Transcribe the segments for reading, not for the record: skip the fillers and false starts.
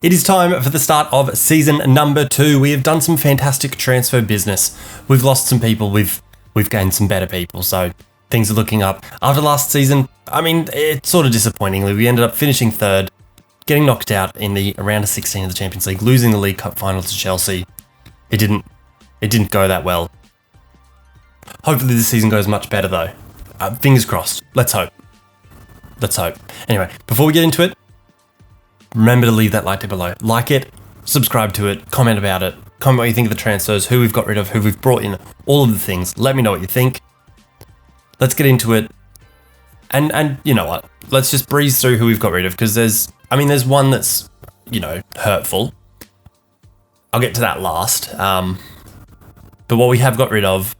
It is time for the start of season number 2. We have done some fantastic transfer business. We've lost some people. We've gained some better people. So things are looking up. After last season, I mean, it's sort of disappointingly. We ended up finishing third, getting knocked out in the round of 16 of the Champions League, losing the League Cup final to Chelsea. It didn't go that well. Hopefully this season goes much better though. Fingers crossed. Let's hope. Anyway, before we get into it, remember to leave that like down below. Like it, subscribe to it, comment about it, comment what you think of the transfers, who we've got rid of, who we've brought in, all of the things. Let me know what you think. Let's get into it. And you know what? Let's just breeze through who we've got rid of, because there's one that's, hurtful. I'll get to that last. But what we have got rid of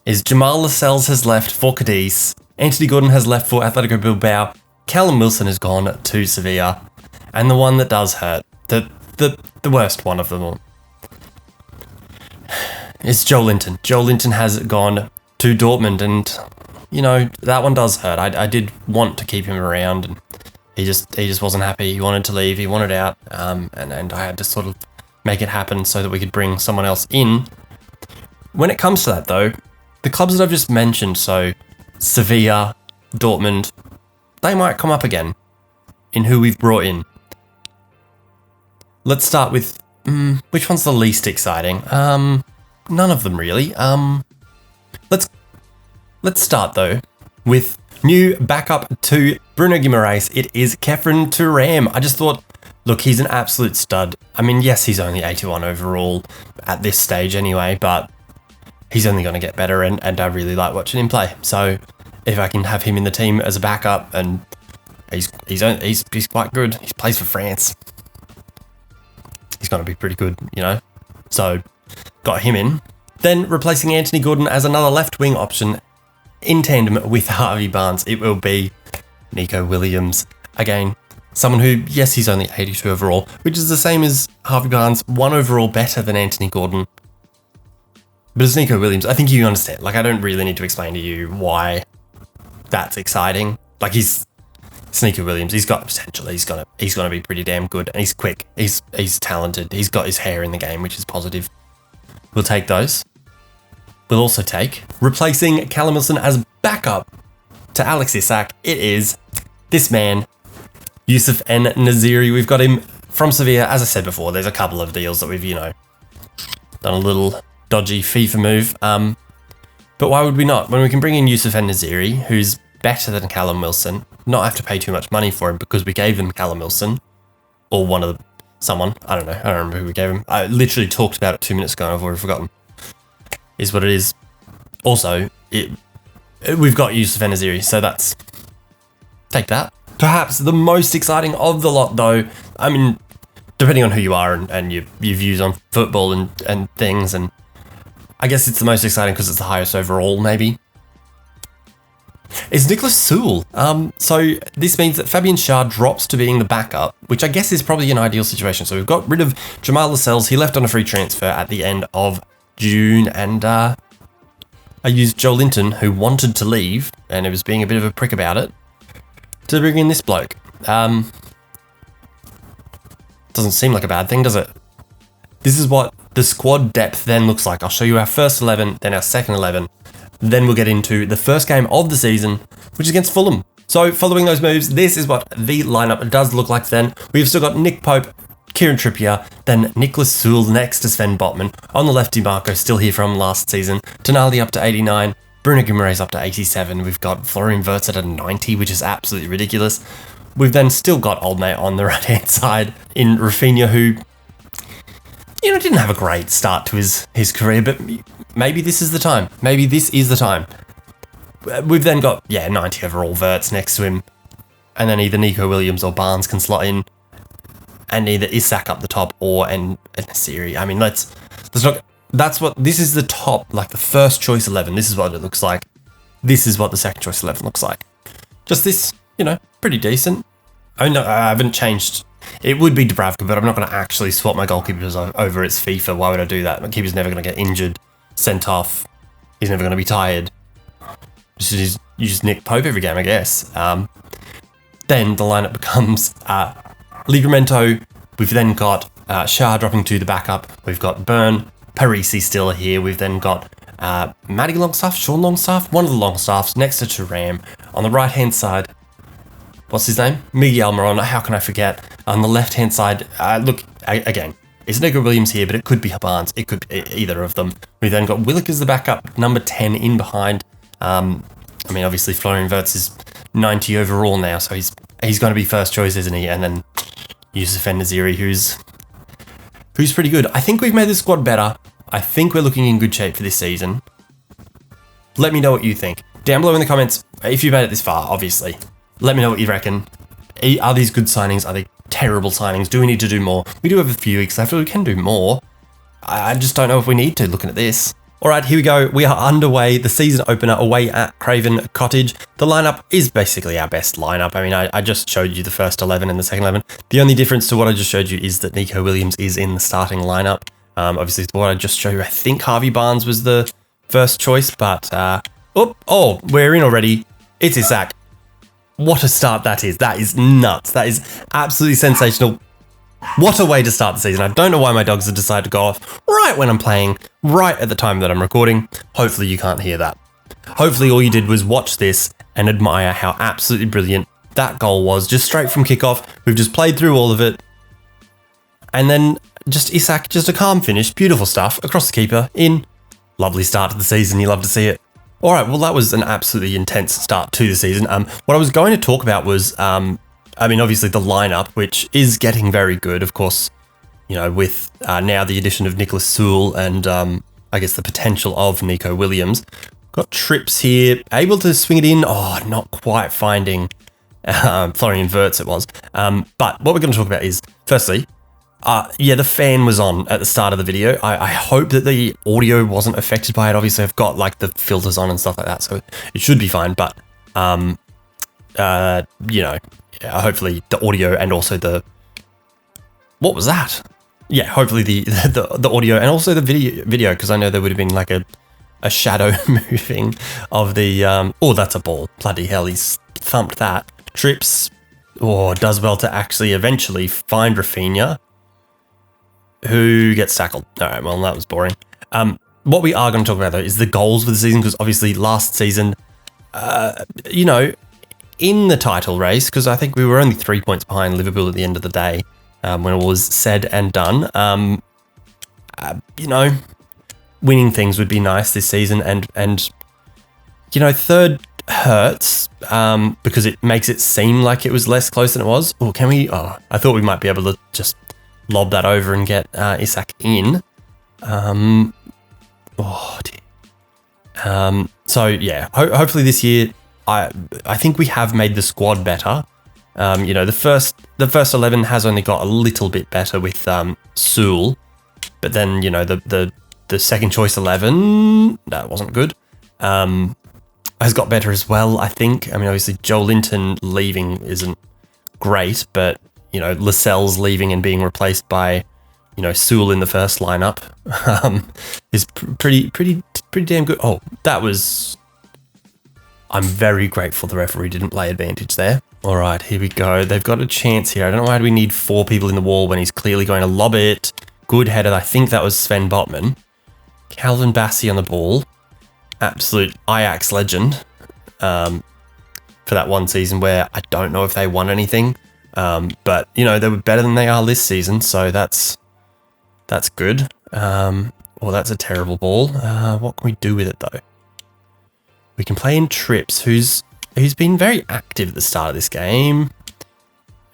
is Jamal Lascelles has left for Cadiz. Anthony Gordon has left for Atletico Bilbao. Callum Wilson has gone to Sevilla. And the one that does hurt, the worst one of them all, is Joe Linton. Joe Linton has gone to Dortmund, and that one does hurt. I did want to keep him around, and he just wasn't happy. He wanted to leave. He wanted out, and I had to sort of make it happen so that we could bring someone else in. When it comes to that, though, the clubs that I've just mentioned, so Sevilla, Dortmund, they might come up again in who we've brought in. Let's start with, which one's the least exciting? None of them really. Let's start though with new backup to Bruno Guimaraes. It is Khéphren Thuram. I just thought, look, he's an absolute stud. I mean, yes, he's only 81 overall at this stage anyway, but he's only going to get better, and I really like watching him play. So if I can have him in the team as a backup, and he's quite good. He plays for France. He's going to be pretty good, So, got him in. Then, replacing Anthony Gordon as another left wing option in tandem with Harvey Barnes, it will be Nico Williams. Again, someone who, yes, he's only 82 overall, which is the same as Harvey Barnes, 1 overall better than Anthony Gordon. But it's Nico Williams. I think you understand. I don't really need to explain to you why that's exciting. He's Nico Williams. He's got potential. He's gonna be pretty damn good, and he's quick. He's talented. He's got his hair in the game, which is positive. We'll take those. We'll also take, replacing Callum Wilson as backup to Alex Isak, it is this man, Youssef En-Nesyri. We've got him from Sevilla. As I said before, there's a couple of deals that we've done a little dodgy FIFA move. But why would we not? When we can bring in Youssef En-Nesyri, who's better than Callum Wilson, not have to pay too much money for him because we gave them Callum Wilson, or someone, I don't know, I don't remember who we gave him. I literally talked about it 2 minutes ago and I've already forgotten. Is what it is. Also, we've got Youssef En-Nesyri, so take that. Perhaps the most exciting of the lot though, I mean, depending on who you are and your views on football and things, and I guess it's the most exciting because it's the highest overall, maybe, is Nicholas Sewell. So this means that Fabian Schär drops to being the backup, which I guess is probably an ideal situation. So we've got rid of Jamal Lascelles. He left on a free transfer at the end of June, and I used Joe Linton, who wanted to leave, and it was being a bit of a prick about it, to bring in this bloke. Doesn't seem like a bad thing, does it? This is what the squad depth then looks like. I'll show you our first 11, then our second 11. Then we'll get into the first game of the season, which is against Fulham. So following those moves, this is what the lineup does look like then. We've still got Nick Pope, Kieran Trippier, then Nicholas Sewell next to Sven Botman. On the left, DiMarco, still here from last season. Tonali up to 89. Bruno Guimaraes up to 87. We've got Florian Wirtz at a 90, which is absolutely ridiculous. We've then still got old mate on the right-hand side in Rafinha, who, didn't have a great start to his career, but maybe this is the time. Maybe this is the time. We've then got, 90 overall Wirtz next to him, and then either Nico Williams or Barnes can slot in, and either Isak up the top or En-Nesyri. I mean, let's look. This is the top, the first choice 11. This is what it looks like. This is what the second choice 11 looks like. Just this, pretty decent. I haven't changed. It would be Dubravka, but I'm not going to actually swap my goalkeepers over. It's FIFA. Why would I do that? My keeper's never going to get injured, sent off. He's never going to be tired. Just use Nick Pope every game, I guess. Then the lineup becomes Livramento, We've then got Shah dropping to the backup. We've got Byrne, Parisi still here. We've then got Matty Longstaff, Sean Longstaff, one of the Longstaffs next to Turam. On the right-hand side, what's his name? Miguel Morona, how can I forget? On the left-hand side, look, again, it's Nico Williams here, but it could be Barnes. It could be either of them. We've then got Willock as the backup, number 10 in behind. I mean, obviously, Florian Wirtz is 90 overall now, so he's going to be first choice, isn't he? And then Yusuf En-Naziri, who's pretty good. I think we've made the squad better. I think we're looking in good shape for this season. Let me know what you think. Down below in the comments, if you've made it this far, obviously. Let me know what you reckon. Are these good signings? Are they terrible signings? Do we need to do more? We do have a few weeks left, so we can do more. I just don't know if we need to, looking at this. All right, here we go. We are underway. The season opener away at Craven Cottage. The lineup is basically our best lineup. I mean, I just showed you the first 11 and the second 11. The only difference to what I just showed you is that Nico Williams is in the starting lineup. Obviously, what I just showed you, I think Harvey Barnes was the first choice, but we're in already. It's Isak. What a start that is. That is nuts. That is absolutely sensational. What a way to start the season. I don't know why my dogs have decided to go off right when I'm playing, right at the time that I'm recording. Hopefully you can't hear that. Hopefully all you did was watch this and admire how absolutely brilliant that goal was, just straight from kickoff. We've just played through all of it. And then just Isak, just a calm finish. Beautiful stuff. Across the keeper, in. Lovely start to the season. You love to see it. All right, well, that was an absolutely intense start to the season. What I was going to talk about was, obviously the lineup, which is getting very good. Of course, with now the addition of Nicholas Sewell and I guess the potential of Nico Williams. Got Trips here, able to swing it in. Oh, not quite finding Florian Wirtz it was. But what we're going to talk about is, firstly, the fan was on at the start of the video. I hope that the audio wasn't affected by it. Obviously, I've got like the filters on and stuff like that, so it should be fine. But, hopefully the audio and also the... What was that? Yeah, hopefully the audio and also the video, because I know there would have been like a shadow moving of the... that's a ball. Bloody hell, he's thumped that. Trips, does well to actually eventually find Rafinha, who gets tackled. All right, well, that was boring. What we are going to talk about, though, is the goals for the season, because obviously last season, in the title race, because I think we were only 3 points behind Liverpool at the end of the day, when it was said and done. Winning things would be nice this season, and third hurts because it makes it seem like it was less close than it was. Or can we? Oh, I thought we might be able to just lob that over and get Isak in. Dear. So yeah, hopefully this year, I think we have made the squad better. The first 11 has only got a little bit better with Sewell, but then the second choice 11 that wasn't good. Has got better as well, I think. I mean, obviously Joe Linton leaving isn't great, but Lascelles leaving and being replaced by Sewell in the first lineup is pretty damn good. Oh, that was... I'm very grateful the referee didn't play advantage there. All right, here we go. They've got a chance here. I don't know why do we need 4 people in the wall when he's clearly going to lob it. Good header. I think that was Sven Botman. Calvin Bassey on the ball. Absolute Ajax legend for that one season where I don't know if they won anything. But, they were better than they are this season, so that's good. That's a terrible ball. What can we do with it, though? We can play in Trips, who's been very active at the start of this game.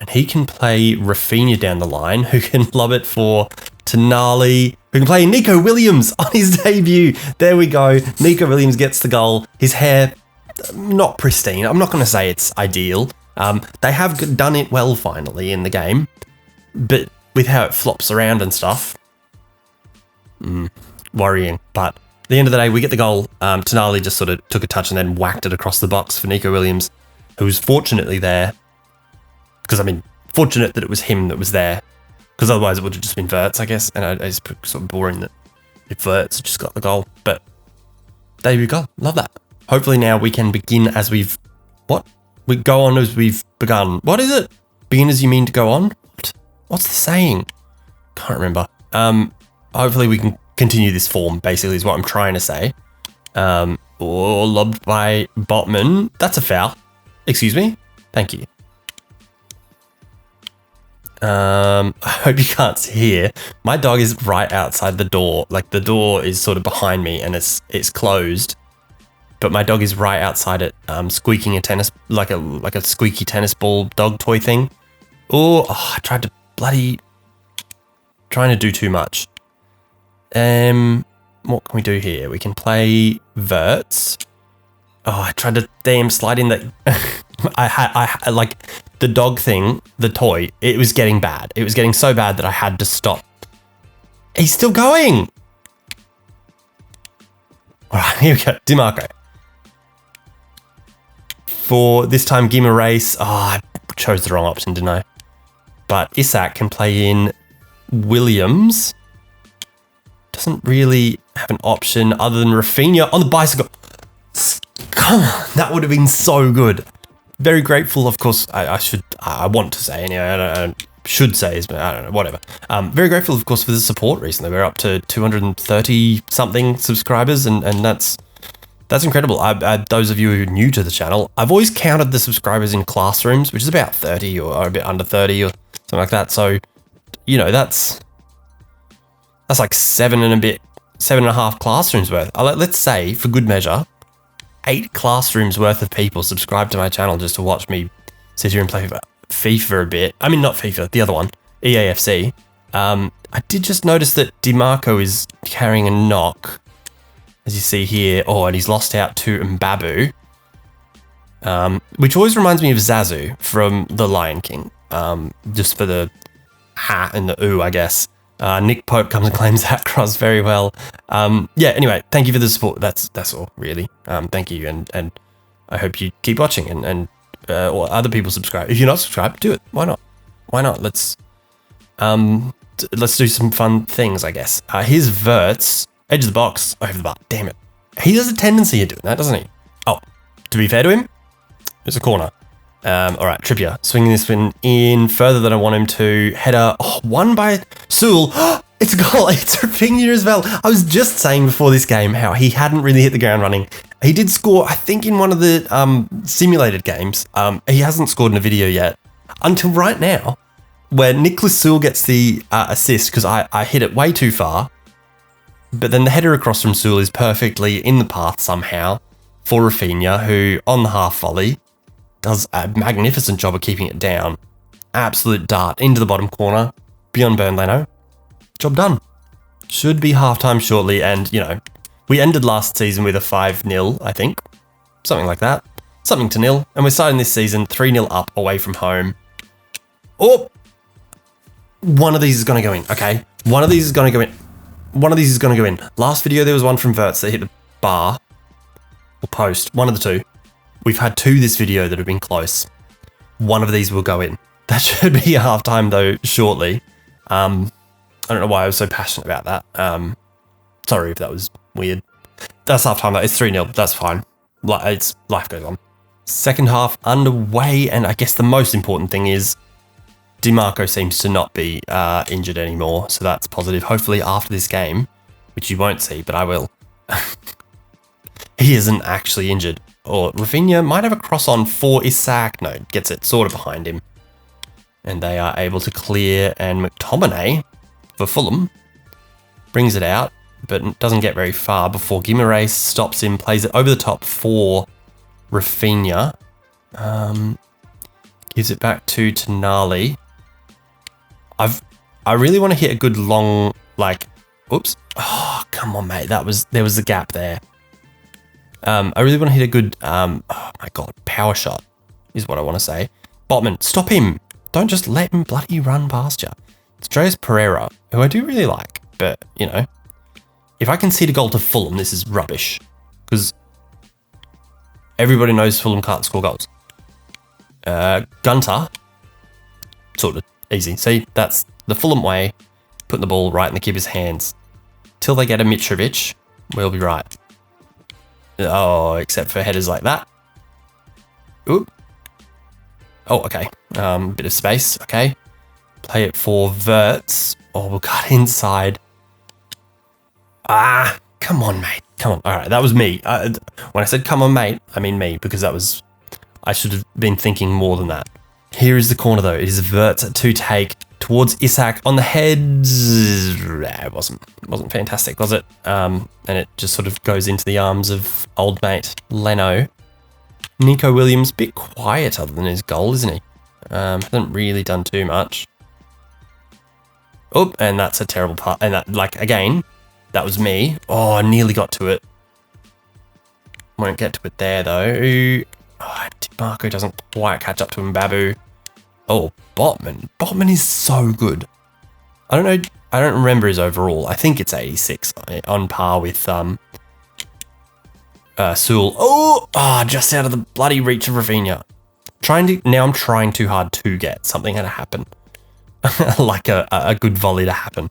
And he can play Rafinha down the line, who can lob it for Tonali, who can play Nico Williams on his debut. There we go. Nico Williams gets the goal. His hair, not pristine. I'm not going to say it's ideal. They have done it well finally in the game, but with how it flops around and stuff, worrying. But at the end of the day, we get the goal. Tonali just sort of took a touch and then whacked it across the box for Nico Williams, who was fortunately there. Because, fortunate that it was him that was there. Because otherwise it would have just been Wirtz, I guess. And it's sort of boring that if Wirtz just got the goal. But there we go. Love that. Hopefully now we can begin as we've... What? We go on as we've begun. What is it? Begin as you mean to go on? What's the saying? Can't remember. Hopefully we can continue this form, basically, is what I'm trying to say. Lobbed by Botman. That's a foul. Excuse me. Thank you. I hope you can't hear. My dog is right outside the door. Like, the door is sort of behind me and it's closed. But my dog is right outside it, squeaking a tennis, like a squeaky tennis ball dog toy thing. Oh, I tried to trying to do too much. What can we do here? We can play verts. Oh, I tried to damn slide in that. I like the dog thing, the toy. It was getting bad. It was getting so bad that I had to stop. He's still going. All right, here we go. DiMarco. For this time, Guimaraes. Oh, I chose the wrong option, didn't I? But Isak can play in Williams. Doesn't really have an option other than Rafinha on the bicycle. Come on, that would have been so good. Very grateful, of course. I want to say anyway. I don't should say is, but I don't know. Whatever. Very grateful, of course, for the support recently. We're up to 230 something subscribers, and that's incredible. Those of you who are new to the channel, I've always counted the subscribers in classrooms, which is about 30 or a bit under 30 or something like that. So, you know, that's like 7.5 classrooms worth. Let's say, for good measure, 8 classrooms worth of people subscribe to my channel just to watch me sit here and play FIFA a bit. I mean, not FIFA, the other one, EAFC. I did just notice that DiMarco is carrying a knock, as you see here. Oh, and he's lost out to Mbabu, which always reminds me of Zazu from The Lion King, just for the ha and the ooh, I guess. Nick Pope comes and claims that cross very well. Yeah, anyway, thank you for the support. That's all, really. Thank you, and I hope you keep watching and or other people subscribe. If you're not subscribed, do it. Why not? Why not? Let's do some fun things, I guess. Here's Verts, edge of the box, over the bar. Damn it. He has a tendency of doing that, doesn't he? Oh, to be fair to him, it's a corner. All right, Trippier swinging this one in further than I want him to. Header, won by Sewell. It's a goal. It's Rafinha as well. I was just saying before this game how he hadn't really hit the ground running. He did score, I think, in one of the simulated games. He hasn't scored in a video yet until right now, where Nicholas Sewell gets the assist because I hit it way too far. But then the header across from Sewell is perfectly in the path somehow for Rafinha, who on the half volley does a magnificent job of keeping it down. Absolute dart into the bottom corner. Beyond Burnley. Job done. Should be halftime shortly, and, you know, we ended last season with a 5-0, I think. Something like that. Something to nil. And we're starting this season 3-0 up away from home. Oh! One of these is going to go in, okay? One of these is going to go in. One of these is going to go in. Last video, there was one from Verts that hit the bar. Or post. One of the two. We've had 2 this video that have been close. One of these will go in. That should be halftime, though, shortly. I don't know why I was so passionate about that. Sorry if that was weird. That's halftime, though. It's 3-0. That's fine. Life goes on. Second half underway, and I guess the most important thing is DiMarco seems to not be injured anymore, so that's positive. Hopefully after this game, which you won't see, but I will, he isn't actually injured. Or Rafinha might have a cross on for Isak. No, gets it sort of behind him. And they are able to clear, and McTominay for Fulham brings it out, but doesn't get very far before Guimaraes stops him, plays it over the top for Rafinha. Gives it back to Tonali. I really want to hit a good long, like, oops. Oh, come on, mate. There was a gap there. I really want to hit a good, oh my God, power shot is what I want to say. Botman, stop him. Don't just let him bloody run past you. It's Andreas Pereira, who I do really like, but, you know, if I concede a goal to Fulham, this is rubbish, because everybody knows Fulham can't score goals. Gunter, sorted, easy. See, that's the Fulham way, putting the ball right in the keeper's hands. Till they get a Mitrovic, we'll be right. Oh, except for headers like that. Oop. Oh, okay. Bit of space. Okay. Play it for Verts. Oh, we'll cut inside. Ah, come on, mate. Come on. All right, that was me. When I said come on, mate, I mean me, because I should have been thinking more than that. Here is the corner, though. It is Verts to take towards Isak on the head. It wasn't fantastic, was it? And it just sort of goes into the arms of old mate Leno. Nico Williams, a bit quiet other than his goal, isn't he? Hasn't really done too much. Oh, and that's a terrible part. And that, like, again, that was me. Oh, I nearly got to it. Won't get to it there, though. Oh, Marco doesn't quite catch up to Mbabu. Oh, Botman. Botman is so good. I don't know. I don't remember his overall. I think it's 86 on par with Sewell. Oh, just out of the bloody reach of Rafinha. Now I'm trying too hard to get something to happen. Like a good volley to happen.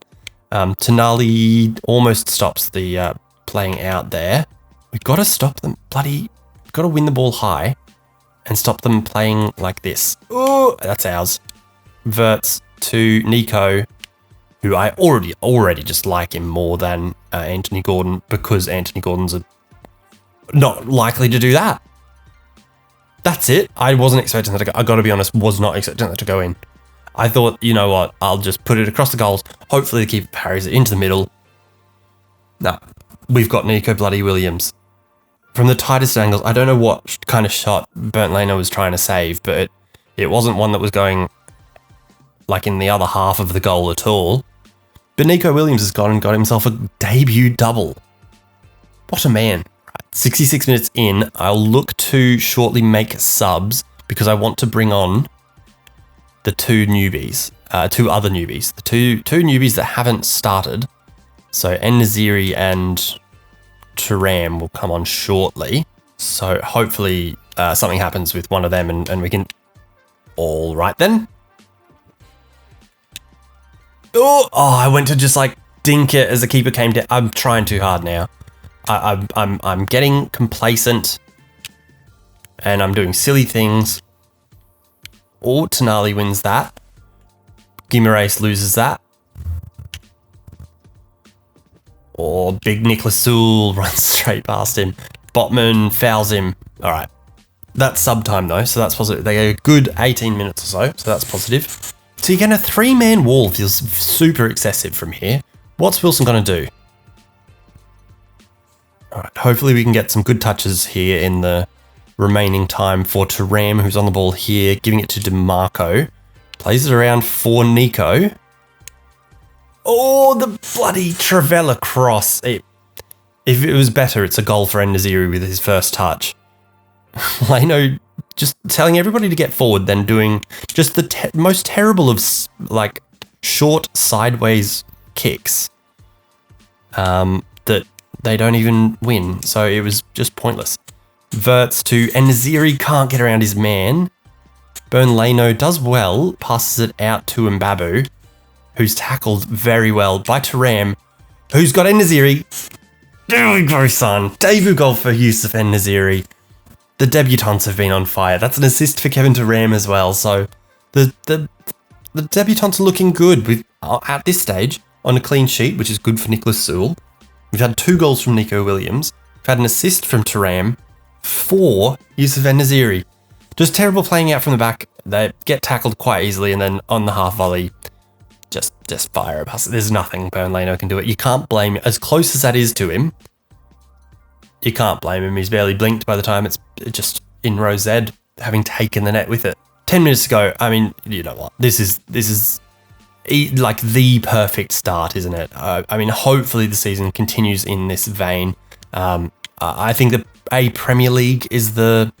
Tonali almost stops the playing out there. We've got to stop them. We've got to win the ball high and stop them playing like this. Oh, that's ours. Verts to Nico, who I already just like him more than Anthony Gordon, because Anthony Gordon's not likely to do that. That's it. I wasn't expecting that to go. I got to be honest, was not expecting that to go in. I thought, you know what, I'll just put it across the goals. Hopefully the keeper parries it into the middle. No, we've got Nico bloody Williams. From the tightest angles, I don't know what kind of shot Bernd Leno was trying to save, but it wasn't one that was going like in the other half of the goal at all. But Nico Williams has gone and got himself a debut double. What a man. 66 minutes in, I'll look to shortly make subs because I want to bring on the two other newbies. The two newbies that haven't started. So En-Nesyri and Thuram will come on shortly. So hopefully something happens with one of them and we can... All right then. Oh, I went to just like dink it as the keeper came down. I'm trying too hard now. I'm getting complacent and I'm doing silly things. Oh, Tonali wins that. Guimaraes loses that. Or big Nicholas Sewell runs straight past him. Botman fouls him. All right. That's sub time though, so that's positive. They get a good 18 minutes or so that's positive. So you're getting a 3-man wall feels super excessive from here. What's Wilson going to do? All right, hopefully we can get some good touches here in the remaining time for Thuram, who's on the ball here, giving it to DeMarco. Plays it around for Nico. Oh, the bloody Trivela cross. If it was better, it's a goal for En-Nesyri with his first touch. Leno just telling everybody to get forward, then doing just the most terrible of like short sideways kicks that they don't even win. So it was just pointless. Verts to En-Nesyri, can't get around his man. Bernd Leno does well, passes it out to Mbabu, who's tackled very well by Thuram, who's got En-Nesyri. There we go, son. Debut goal for Youssef En-Nesyri. The debutants have been on fire. That's an assist for Kevin Thuram as well. So the debutants are looking good with at this stage on a clean sheet, which is good for Nicholas Sewell. We've had 2 goals from Nico Williams. We've had an assist from Thuram for Youssef En-Nesyri. Just terrible playing out from the back. They get tackled quite easily, and then on the half volley, just fire a pass. There's nothing Bernd Leno can do it. You can't blame him. As close as that is to him, you can't blame him. He's barely blinked by the time it's just in row Z, having taken the net with it. 10 minutes ago, I mean, you know what? This is like the perfect start, isn't it? I mean, hopefully the season continues in this vein. I think that a Premier League is the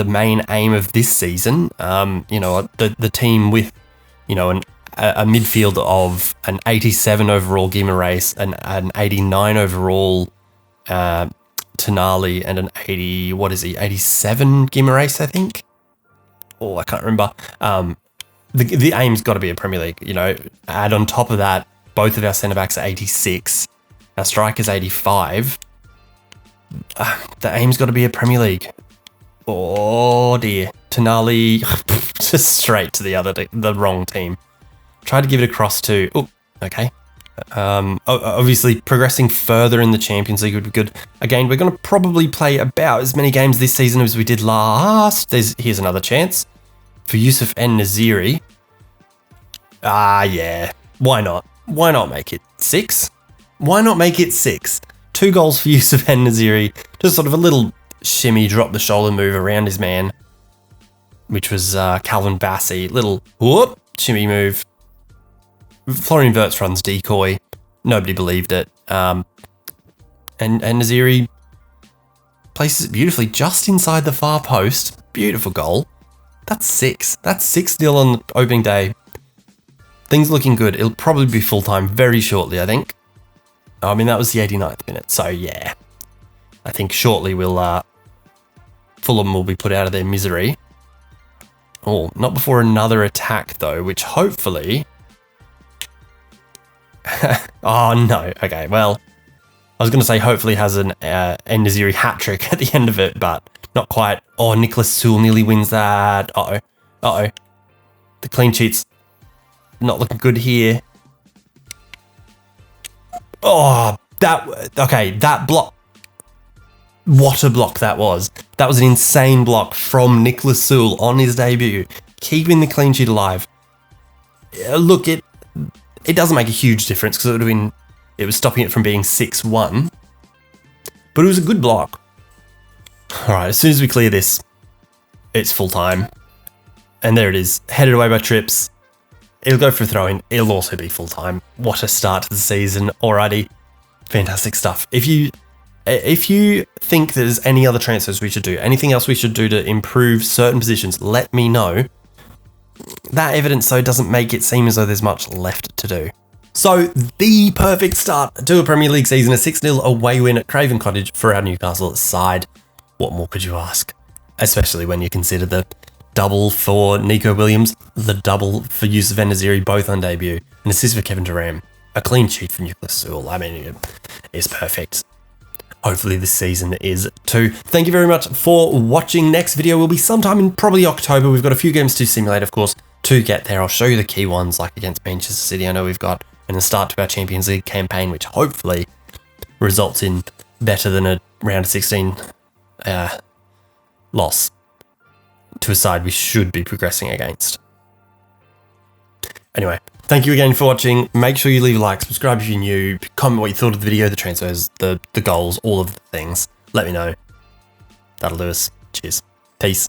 main aim of this season. You know, the team with, you know, a midfield of an 87 overall Guimaraes, an 89 overall Tonali, and an 87 Guimaraes, I think. Oh, I can't remember. The aim's got to be a Premier League, you know. Add on top of that, both of our centre-backs are 86. Our striker's 85. The aim's got to be a Premier League. Oh, dear. Tonali, just straight to the wrong team. Tried to give it across to... Oh, okay. Obviously, progressing further in the Champions League would be good. Again, we're going to probably play about as many games this season as we did last. Here's another chance for Yusuf En-Nesyri. Yeah. Why not? Why not make it 6? Why not make it 6? 2 goals for Yusuf En-Nesyri. Just sort of a little shimmy, drop the shoulder move around his man, which was Calvin Bassey. Little whoop, shimmy move. Florian Wirtz runs decoy. Nobody believed it. And Naziri places it beautifully just inside the far post. Beautiful goal. That's 6. That's 6-0 on the opening day. Things looking good. It'll probably be full-time very shortly, I think. I mean, that was the 89th minute, so yeah. I think shortly Fulham will be put out of their misery. Oh, not before another attack, though, which hopefully... oh, no. Okay, well, I was going to say hopefully has an En-Nesyri hat-trick at the end of it, but not quite. Oh, Nicholas Sewell nearly wins that. Uh-oh. Uh-oh. The clean sheet's not looking good here. Oh, that block. What a block that was. That was an insane block from Nicholas Sewell on his debut, keeping the clean sheet alive. Look, it doesn't make a huge difference because it was stopping it from being 6-1, but it was a good block. All right, as soon as we clear this, it's full time, and there it is, headed away by Trips. It'll go for a throw-in. It'll also be full time. What a start to the season already. Fantastic stuff. If you think there's any other transfers we should do, anything else we should do to improve certain positions, let me know. That evidence, though, doesn't make it seem as though there's much left to do. So, the perfect start to a Premier League season, a 6-0 away win at Craven Cottage for our Newcastle side. What more could you ask? Especially when you consider the double for Nico Williams, the double for Yusuf En-Nesyri, both on debut, an assist for Kevin Durant, a clean sheet for Nicholas Sewell. I mean, it's perfect. Hopefully this season is too. Thank you very much for watching. Next video will be sometime in probably October. We've got a few games to simulate, of course, to get there. I'll show you the key ones, like against Manchester City. I know we've got and the start to our Champions League campaign, which hopefully results in better than a round of 16 loss to a side we should be progressing against. Anyway, thank you again for watching. Make sure you leave a like, subscribe if you're new, comment what you thought of the video, the transfers, the goals, all of the things. Let me know. That'll do us. Cheers. Peace.